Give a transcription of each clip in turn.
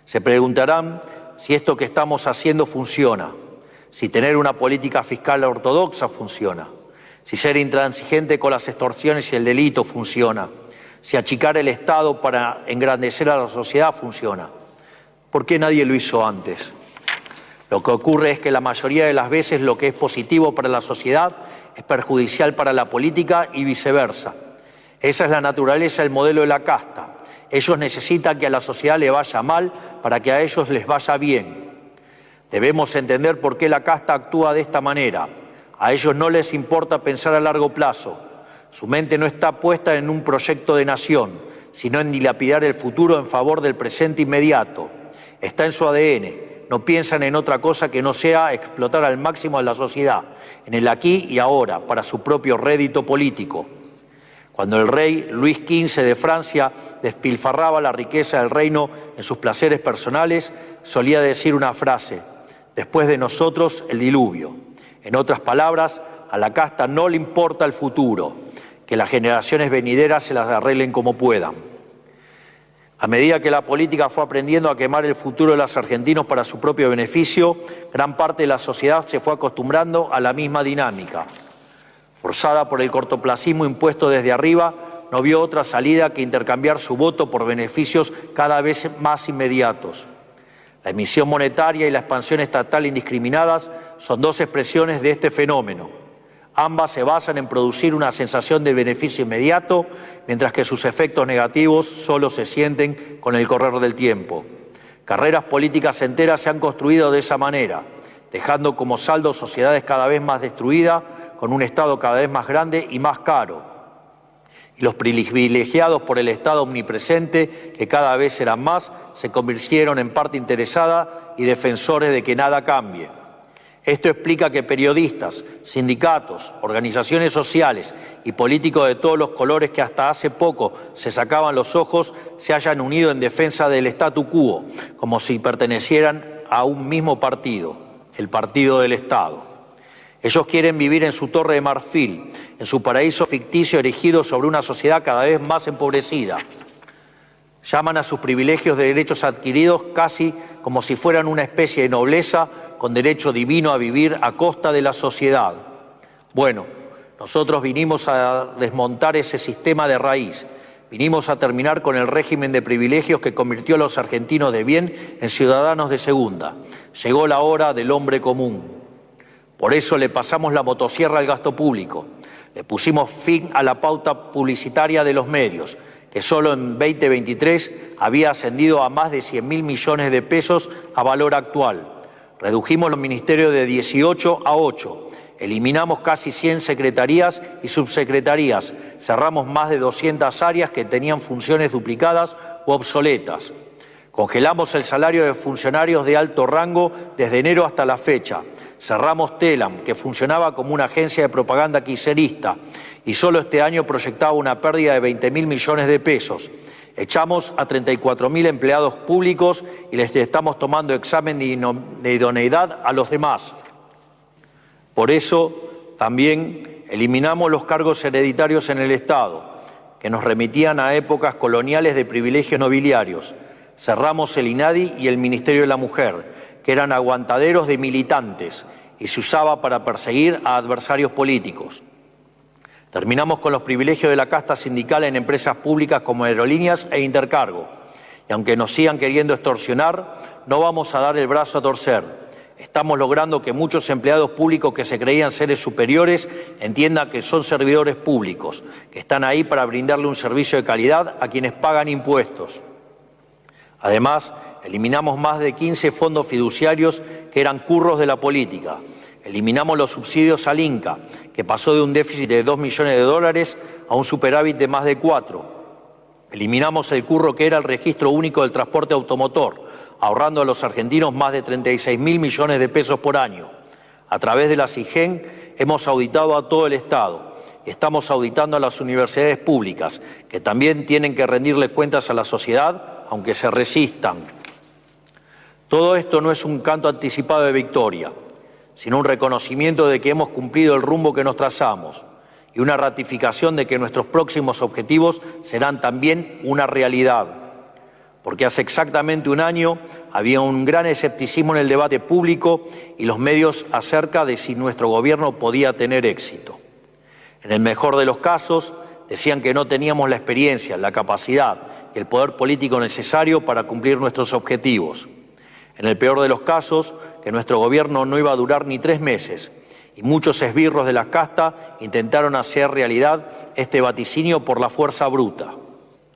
Se preguntarán si esto que estamos haciendo funciona, si tener una política fiscal ortodoxa funciona, si ser intransigente con las extorsiones y el delito funciona, si achicar el Estado para engrandecer a la sociedad funciona. ¿Por qué nadie lo hizo antes? Lo que ocurre es que la mayoría de las veces lo que es positivo para la sociedad es perjudicial para la política y viceversa. Esa es la naturaleza del modelo de la casta. Ellos necesitan que a la sociedad le vaya mal para que a ellos les vaya bien. Debemos entender por qué la casta actúa de esta manera. A ellos no les importa pensar a largo plazo. Su mente no está puesta en un proyecto de nación, sino en dilapidar el futuro en favor del presente inmediato. Está en su ADN. No piensan en otra cosa que no sea explotar al máximo a la sociedad, en el aquí y ahora, para su propio rédito político. Cuando el rey Luis XV de Francia despilfarraba la riqueza del reino en sus placeres personales, solía decir una frase: después de nosotros el diluvio. En otras palabras, a la casta no le importa el futuro, que las generaciones venideras se las arreglen como puedan. A medida que la política fue aprendiendo a quemar el futuro de los argentinos para su propio beneficio, gran parte de la sociedad se fue acostumbrando a la misma dinámica. Forzada por el cortoplacismo impuesto desde arriba, no vio otra salida que intercambiar su voto por beneficios cada vez más inmediatos. La emisión monetaria y la expansión estatal indiscriminadas son dos expresiones de este fenómeno. Ambas se basan en producir una sensación de beneficio inmediato, mientras que sus efectos negativos solo se sienten con el correr del tiempo. Carreras políticas enteras se han construido de esa manera, dejando como saldo sociedades cada vez más destruidas, con un Estado cada vez más grande y más caro. Y los privilegiados por el Estado omnipresente, que cada vez eran más, se convirtieron en parte interesada y defensores de que nada cambie. Esto explica que periodistas, sindicatos, organizaciones sociales y políticos de todos los colores que hasta hace poco se sacaban los ojos se hayan unido en defensa del statu quo, como si pertenecieran a un mismo partido, el Partido del Estado. Ellos quieren vivir en su torre de marfil, en su paraíso ficticio erigido sobre una sociedad cada vez más empobrecida. Llaman a sus privilegios de derechos adquiridos casi como si fueran una especie de nobleza con derecho divino a vivir a costa de la sociedad. Bueno, nosotros vinimos a desmontar ese sistema de raíz. Vinimos a terminar con el régimen de privilegios que convirtió a los argentinos de bien en ciudadanos de segunda. Llegó la hora del hombre común. Por eso le pasamos la motosierra al gasto público. Le pusimos fin a la pauta publicitaria de los medios, que solo en 2023 había ascendido a más de 100.000 millones de pesos a valor actual. Redujimos los ministerios de 18 a 8. Eliminamos casi 100 secretarías y subsecretarías. Cerramos más de 200 áreas que tenían funciones duplicadas u obsoletas. Congelamos el salario de funcionarios de alto rango desde enero hasta la fecha. Cerramos Telam, que funcionaba como una agencia de propaganda kirchnerista y solo este año proyectaba una pérdida de 20.000 millones de pesos. Echamos a 34.000 empleados públicos y les estamos tomando examen de idoneidad a los demás. Por eso también eliminamos los cargos hereditarios en el Estado, que nos remitían a épocas coloniales de privilegios nobiliarios. Cerramos el INADI y el Ministerio de la Mujer, que eran aguantaderos de militantes y se usaba para perseguir a adversarios políticos. Terminamos con los privilegios de la casta sindical en empresas públicas como Aerolíneas e Intercargo. Y aunque nos sigan queriendo extorsionar, no vamos a dar el brazo a torcer. Estamos logrando que muchos empleados públicos que se creían seres superiores entiendan que son servidores públicos, que están ahí para brindarle un servicio de calidad a quienes pagan impuestos. Además, eliminamos más de 15 fondos fiduciarios que eran curros de la política. Eliminamos los subsidios al Inca, que pasó de un déficit de 2 millones de dólares a un superávit de más de 4. Eliminamos el curro que era el registro único del transporte automotor, ahorrando a los argentinos más de 36.000 millones de pesos por año. A través de la SIGEN hemos auditado a todo el Estado y estamos auditando a las universidades públicas, que también tienen que rendirle cuentas a la sociedad, aunque se resistan. Todo esto no es un canto anticipado de victoria, sino un reconocimiento de que hemos cumplido el rumbo que nos trazamos y una ratificación de que nuestros próximos objetivos serán también una realidad. porque hace exactamente un año había un gran escepticismo en el debate público y los medios acerca de si nuestro gobierno podía tener éxito. En el mejor de los casos, decían que no teníamos la experiencia, la capacidad y el poder político necesario para cumplir nuestros objetivos. En el peor de los casos, que nuestro gobierno no iba a durar ni 3 meses, y muchos esbirros de la casta intentaron hacer realidad este vaticinio por la fuerza bruta.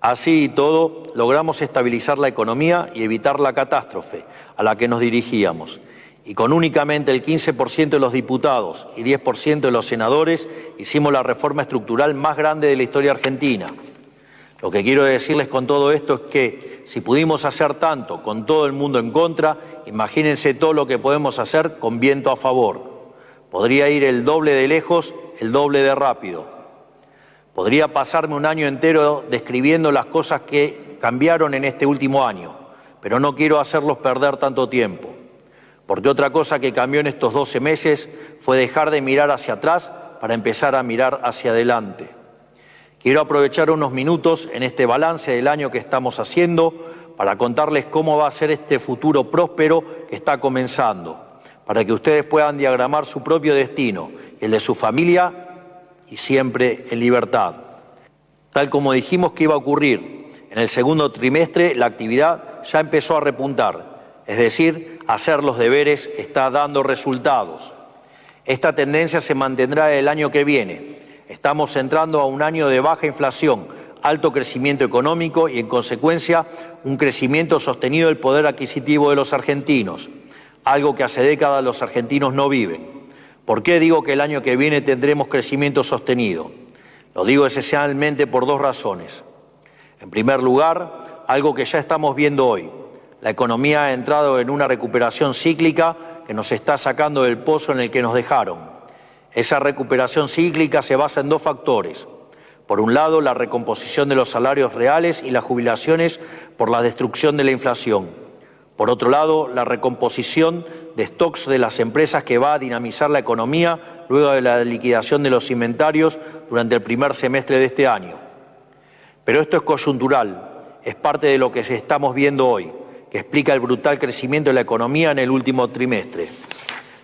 Así y todo, logramos estabilizar la economía y evitar la catástrofe a la que nos dirigíamos. Y con únicamente el 15% de los diputados y 10% de los senadores, hicimos la reforma estructural más grande de la historia argentina. Lo que quiero decirles con todo esto es que si pudimos hacer tanto con todo el mundo en contra, imagínense todo lo que podemos hacer con viento a favor. Podría ir el doble de lejos, el doble de rápido. Podría pasarme un año entero describiendo las cosas que cambiaron en este último año, pero no quiero hacerlos perder tanto tiempo. Porque otra cosa que cambió en estos 12 meses fue dejar de mirar hacia atrás para empezar a mirar hacia adelante. Quiero aprovechar unos minutos en este balance del año que estamos haciendo para contarles cómo va a ser este futuro próspero que está comenzando, para que ustedes puedan diagramar su propio destino y el de su familia y siempre en libertad. Tal como dijimos que iba a ocurrir, en el segundo trimestre la actividad ya empezó a repuntar, es decir, hacer los deberes está dando resultados. Esta tendencia se mantendrá el año que viene. Estamos entrando a un año de baja inflación, alto crecimiento económico y, en consecuencia, un crecimiento sostenido del poder adquisitivo de los argentinos, algo que hace décadas los argentinos no viven. ¿Por qué digo que el año que viene tendremos crecimiento sostenido? Lo digo esencialmente por 2 razones. En primer lugar, algo que ya estamos viendo hoy. La economía ha entrado en una recuperación cíclica que nos está sacando del pozo en el que nos dejaron. Esa recuperación cíclica se basa en 2 factores. Por un lado, la recomposición de los salarios reales y las jubilaciones por la destrucción de la inflación. Por otro lado, la recomposición de stocks de las empresas que va a dinamizar la economía luego de la liquidación de los inventarios durante el primer semestre de este año. Pero esto es coyuntural, es parte de lo que estamos viendo hoy, que explica el brutal crecimiento de la economía en el último trimestre.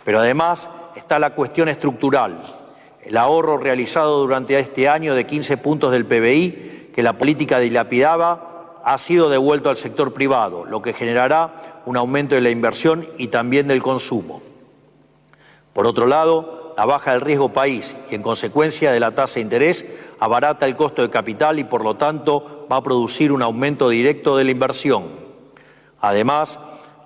Pero además está la cuestión estructural, el ahorro realizado durante este año de 15 puntos del PBI que la política dilapidaba ha sido devuelto al sector privado, lo que generará un aumento de la inversión y también del consumo. Por otro lado, la baja del riesgo país y, en consecuencia de la tasa de interés, abarata el costo de capital y, por lo tanto, va a producir un aumento directo de la inversión. Además,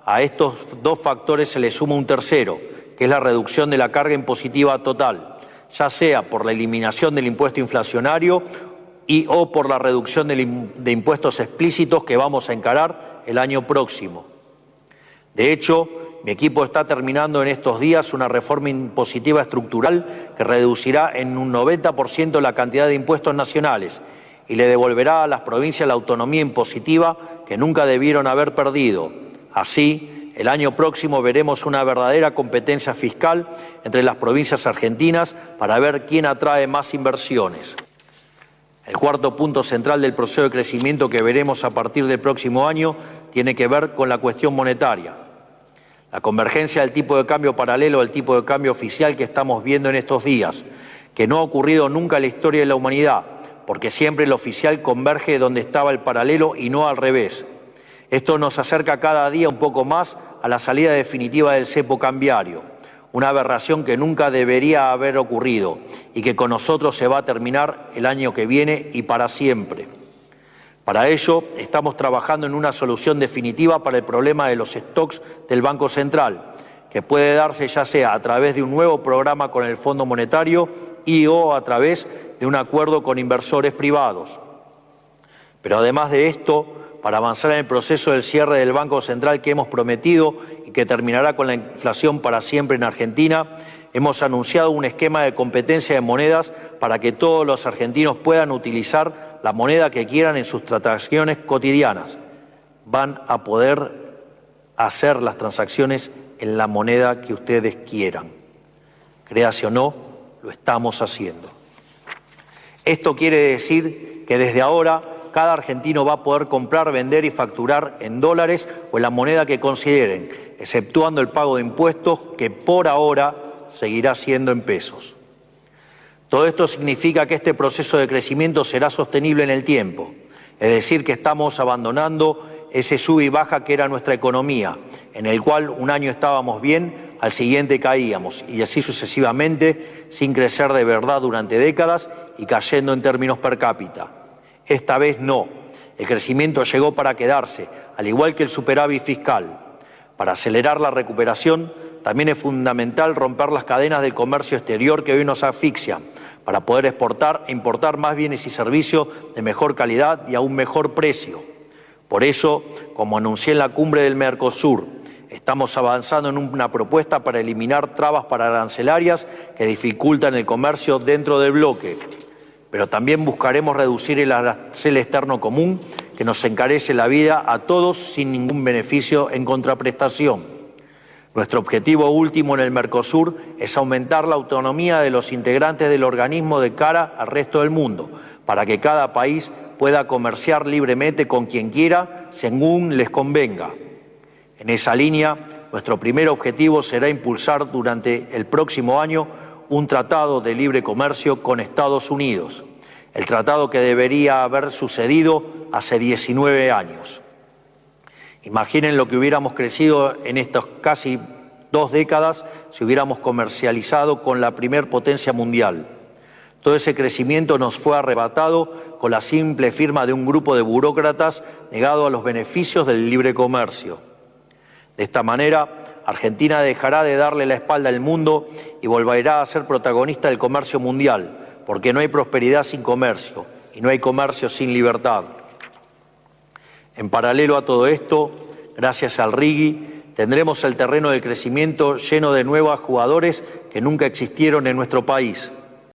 a estos 2 factores se le suma un tercero, que es la reducción de la carga impositiva total, ya sea por la eliminación del impuesto inflacionario o por la reducción de impuestos explícitos que vamos a encarar el año próximo. De hecho, mi equipo está terminando en estos días una reforma impositiva estructural que reducirá en un 90% la cantidad de impuestos nacionales y le devolverá a las provincias la autonomía impositiva que nunca debieron haber perdido. Así, el año próximo veremos una verdadera competencia fiscal entre las provincias argentinas para ver quién atrae más inversiones. El cuarto punto central del proceso de crecimiento que veremos a partir del próximo año tiene que ver con la cuestión monetaria. La convergencia del tipo de cambio paralelo al tipo de cambio oficial que estamos viendo en estos días, que no ha ocurrido nunca en la historia de la humanidad, porque siempre el oficial converge donde estaba el paralelo y no al revés. Esto nos acerca cada día un poco más a la salida definitiva del cepo cambiario, una aberración que nunca debería haber ocurrido y que con nosotros se va a terminar el año que viene y para siempre. Para ello, estamos trabajando en una solución definitiva para el problema de los stocks del Banco Central, que puede darse ya sea a través de un nuevo programa con el Fondo Monetario o a través de un acuerdo con inversores privados. Pero además de esto, para avanzar en el proceso del cierre del Banco Central que hemos prometido y que terminará con la inflación para siempre en Argentina, hemos anunciado un esquema de competencia de monedas para que todos los argentinos puedan utilizar la moneda que quieran en sus transacciones cotidianas. Van a poder hacer las transacciones en la moneda que ustedes quieran. Créase o no, lo estamos haciendo. Esto quiere decir que desde ahora cada argentino va a poder comprar, vender y facturar en dólares o en la moneda que consideren, exceptuando el pago de impuestos, que por ahora seguirá siendo en pesos. Todo esto significa que este proceso de crecimiento será sostenible en el tiempo, es decir, que estamos abandonando ese sube y baja que era nuestra economía, en el cual un año estábamos bien, al siguiente caíamos, y así sucesivamente, sin crecer de verdad durante décadas y cayendo en términos per cápita. Esta vez no. El crecimiento llegó para quedarse, al igual que el superávit fiscal. Para acelerar la recuperación, también es fundamental romper las cadenas del comercio exterior que hoy nos asfixian, para poder exportar e importar más bienes y servicios de mejor calidad y a un mejor precio. Por eso, como anuncié en la cumbre del Mercosur, estamos avanzando en una propuesta para eliminar trabas arancelarias que dificultan el comercio dentro del bloque. Pero también buscaremos reducir el arancel externo común que nos encarece la vida a todos sin ningún beneficio en contraprestación. Nuestro objetivo último en el Mercosur es aumentar la autonomía de los integrantes del organismo de cara al resto del mundo, para que cada país pueda comerciar libremente con quien quiera, según les convenga. En esa línea, nuestro primer objetivo será impulsar durante el próximo año un tratado de libre comercio con Estados Unidos, el tratado que debería haber sucedido hace 19 años. Imaginen lo que hubiéramos crecido en estas casi 2 décadas si hubiéramos comercializado con la primer potencia mundial. Todo ese crecimiento nos fue arrebatado con la simple firma de un grupo de burócratas negado a los beneficios del libre comercio. De esta manera, Argentina dejará de darle la espalda al mundo y volverá a ser protagonista del comercio mundial, porque no hay prosperidad sin comercio y no hay comercio sin libertad. En paralelo a todo esto, gracias al RIGI, tendremos el terreno del crecimiento lleno de nuevos jugadores que nunca existieron en nuestro país.